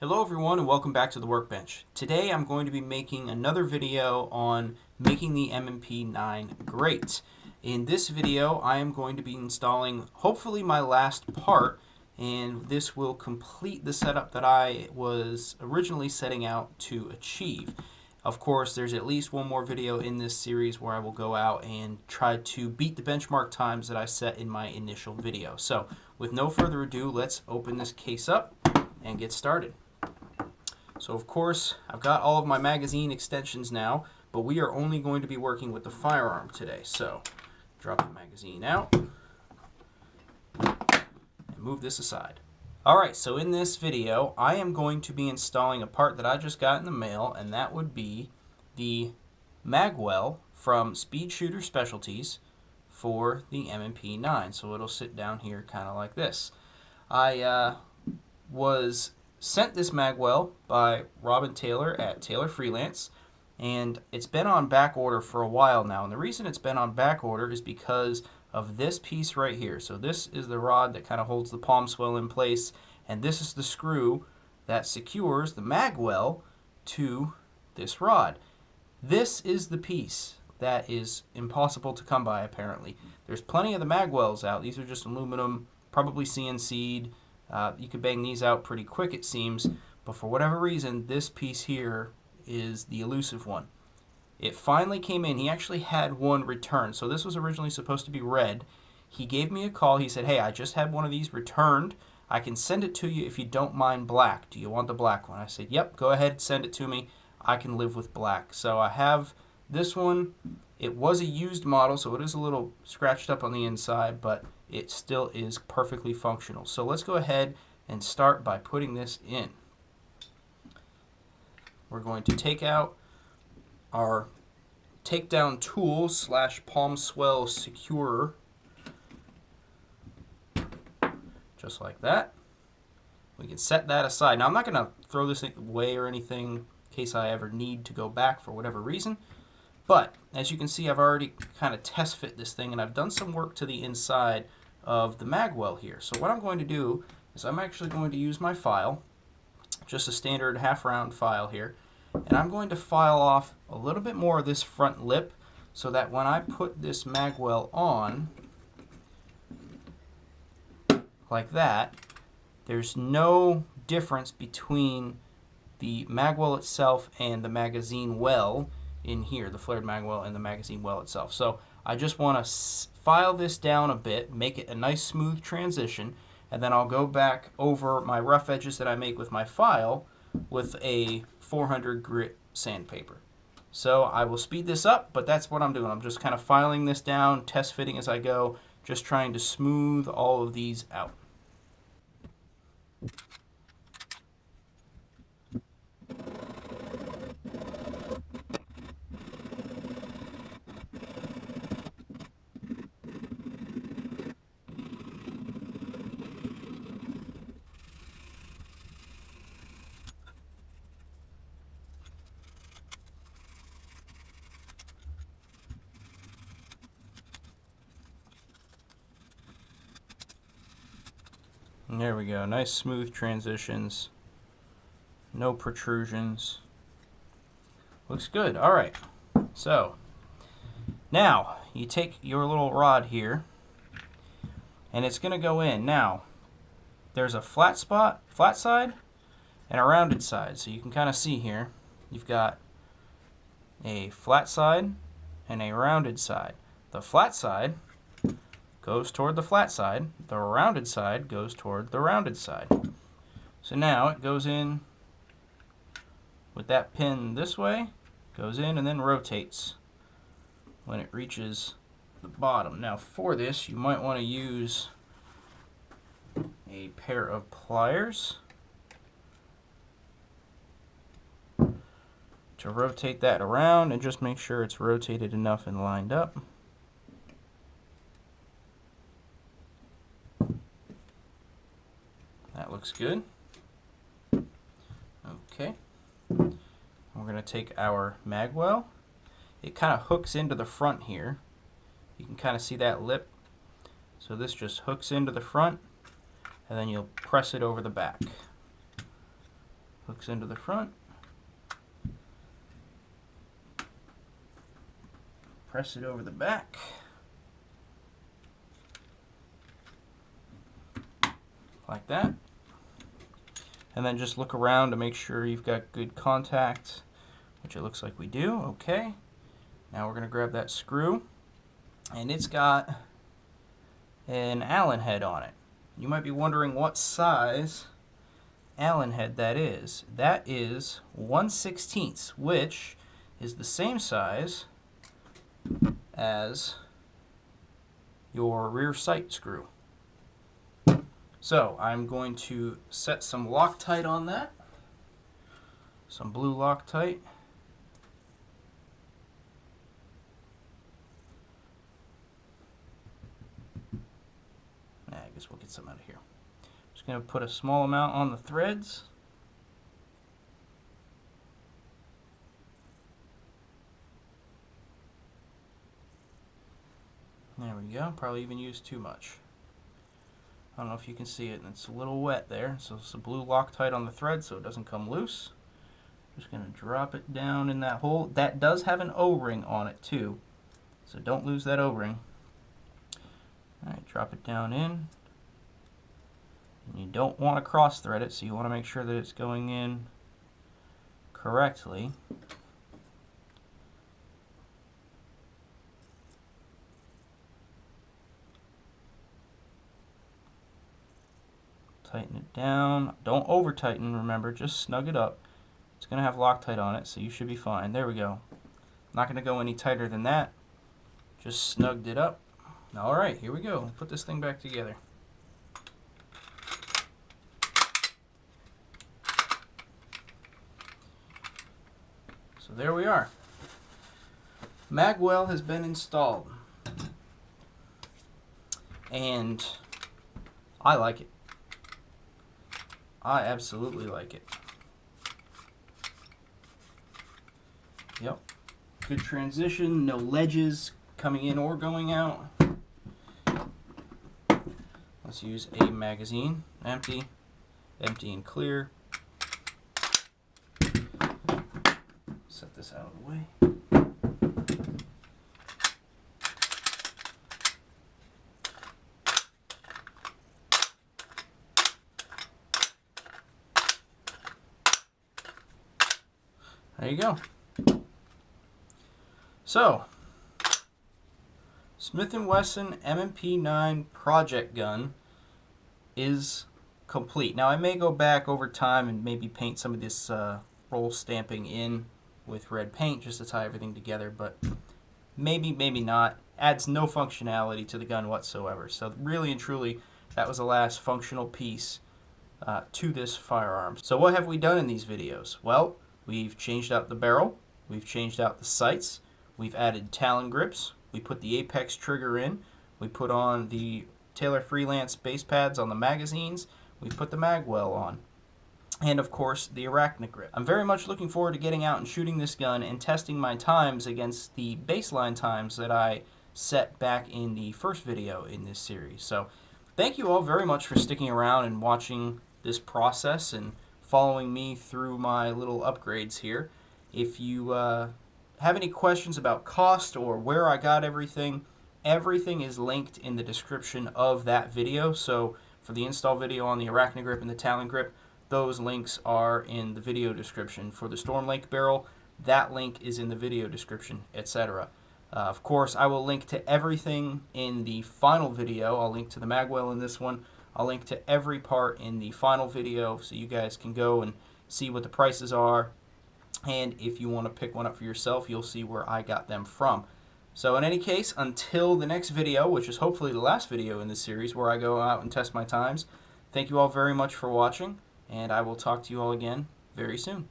Hello everyone and welcome back to the workbench. Today I'm going to be making another video on making the M&P9 grate. In this video I am going to be installing hopefully my last part, and this will complete the setup that I was originally setting out to achieve. Of course, there's at least one more video in this series where I will go out and try to beat the benchmark times that I set in my initial video. So with no further ado, let's open this case up and get started. So of course, I've got all of my magazine extensions now, but we are only going to be working with the firearm today. So drop the magazine out and move this aside. Alright, so in this video, I am going to be installing a part that I just got in the mail, and that would be the magwell from Speed Shooter Specialties for the M&P9. So it'll sit down here kind of like this. I was sent this magwell by Robin Taylor at Taylor Freelance, and it's been on back order for a while now. And the reason it's been on back order is because of this piece right here. So this is the rod that kind of holds the palm swell in place, and this is the screw that secures the magwell to this rod. This is the piece that is impossible to come by, apparently. There's plenty of the magwells out. These are just aluminum, probably CNC'd. You could bang these out pretty quick, it seems, but for whatever reason, this piece here is the elusive one. It finally came in. He actually had one returned, so this was originally supposed to be red. He gave me a call. He said, hey, I just had one of these returned. I can send it to you if you don't mind black. Do you want the black one? I said, yep, go ahead, send it to me. I can live with black. So I have this one. It was a used model, so it is a little scratched up on the inside, but it still is perfectly functional. So let's go ahead and start by putting this in. We're going to take out our takedown tool / palm swell securer, just like that. We can set that aside. Now I'm not going to throw this away or anything in case I ever need to go back for whatever reason. But as you can see, I've already kind of test fit this thing, and I've done some work to the inside of the magwell here. So what I'm going to do is I'm actually going to use my file, just a standard half-round file here, and I'm going to file off a little bit more of this front lip so that when I put this magwell on, like that, there's no difference between the magwell itself and the magazine well in here, the flared magwell and the magazine well itself. So I just want to file this down a bit, make it a nice smooth transition, and then I'll go back over my rough edges that I make with my file with a 400 grit sandpaper. So I will speed this up, but that's what I'm doing. I'm just kind of filing this down, test fitting as I go, just trying to smooth all of these out. And there we go, nice smooth transitions, no protrusions. Looks good. Alright, so now you take your little rod here and it's going to go in. Now there's a flat spot, flat side, and a rounded side. So you can kind of see here, you've got a flat side and a rounded side. The flat side goes toward the flat side, the rounded side goes toward the rounded side. So now it goes in with that pin this way, goes in and then rotates when it reaches the bottom. Now for this you might want to use a pair of pliers to rotate that around, and just make sure it's rotated enough and lined up. That looks good. Okay. We're going to take our magwell. It kind of hooks into the front here. You can kind of see that lip. So this just hooks into the front, and then you'll press it over the back. hooks into the front. Press it over the back. Like that. And then just look around to make sure you've got good contact, which it looks like we do. Okay. Now we're going to grab that screw, and it's got an Allen head on it. You might be wondering what size Allen head that is. That is 1/16, which is the same size as your rear sight screw. So I'm going to set some Loctite on that, some blue Loctite. I guess we'll get some out of here. Just going to put a small amount on the threads. There we go. Probably even used too much. I don't know if you can see it, and it's a little wet there. So it's a blue Loctite on the thread so it doesn't come loose. Just going to drop it down in that hole. That does have an O-ring on it too, so don't lose that O-ring. Alright, drop it down in. And you don't want to cross thread it, so you want to make sure that it's going in correctly. Tighten it down. Don't over tighten, remember, just snug it up. It's going to have Loctite on it, so you should be fine. There we go. I'm not going to go any tighter than that. Just snugged it up. Alright, here we go. Put this thing back together. So there we are. Magwell has been installed. And I like it. I absolutely like it. Yep. Good transition, no ledges coming in or going out. Let's use a magazine. Empty, empty and clear. Set this out of the way. There you go. So, Smith & Wesson M&P9 project gun is complete. Now I may go back over time and maybe paint some of this roll stamping in with red paint just to tie everything together, but maybe, maybe not. Adds no functionality to the gun whatsoever. So really and truly, that was the last functional piece to this firearm. So what have we done in these videos? Well, we've changed out the barrel, we've changed out the sights, we've added Talon grips, we put the Apex trigger in, we put on the Taylor Freelance base pads on the magazines, we put the Magwell on, and of course the Arachna grip. I'm very much looking forward to getting out and shooting this gun and testing my times against the baseline times that I set back in the first video in this series. So thank you all very much for sticking around and watching this process and following me through my little upgrades here. If you have any questions about cost or where I got everything, everything is linked in the description of that video. So for the install video on the Arachna grip and the Talon grip, those links are in the video description. For the Storm Lake barrel, that link is in the video description, etc. Of course, I will link to everything in the final video. I'll link to the Magwell in this one. I'll link to every part in the final video so you guys can go and see what the prices are. And if you want to pick one up for yourself, you'll see where I got them from. So in any case, until the next video, which is hopefully the last video in this series where I go out and test my times, thank you all very much for watching, and I will talk to you all again very soon.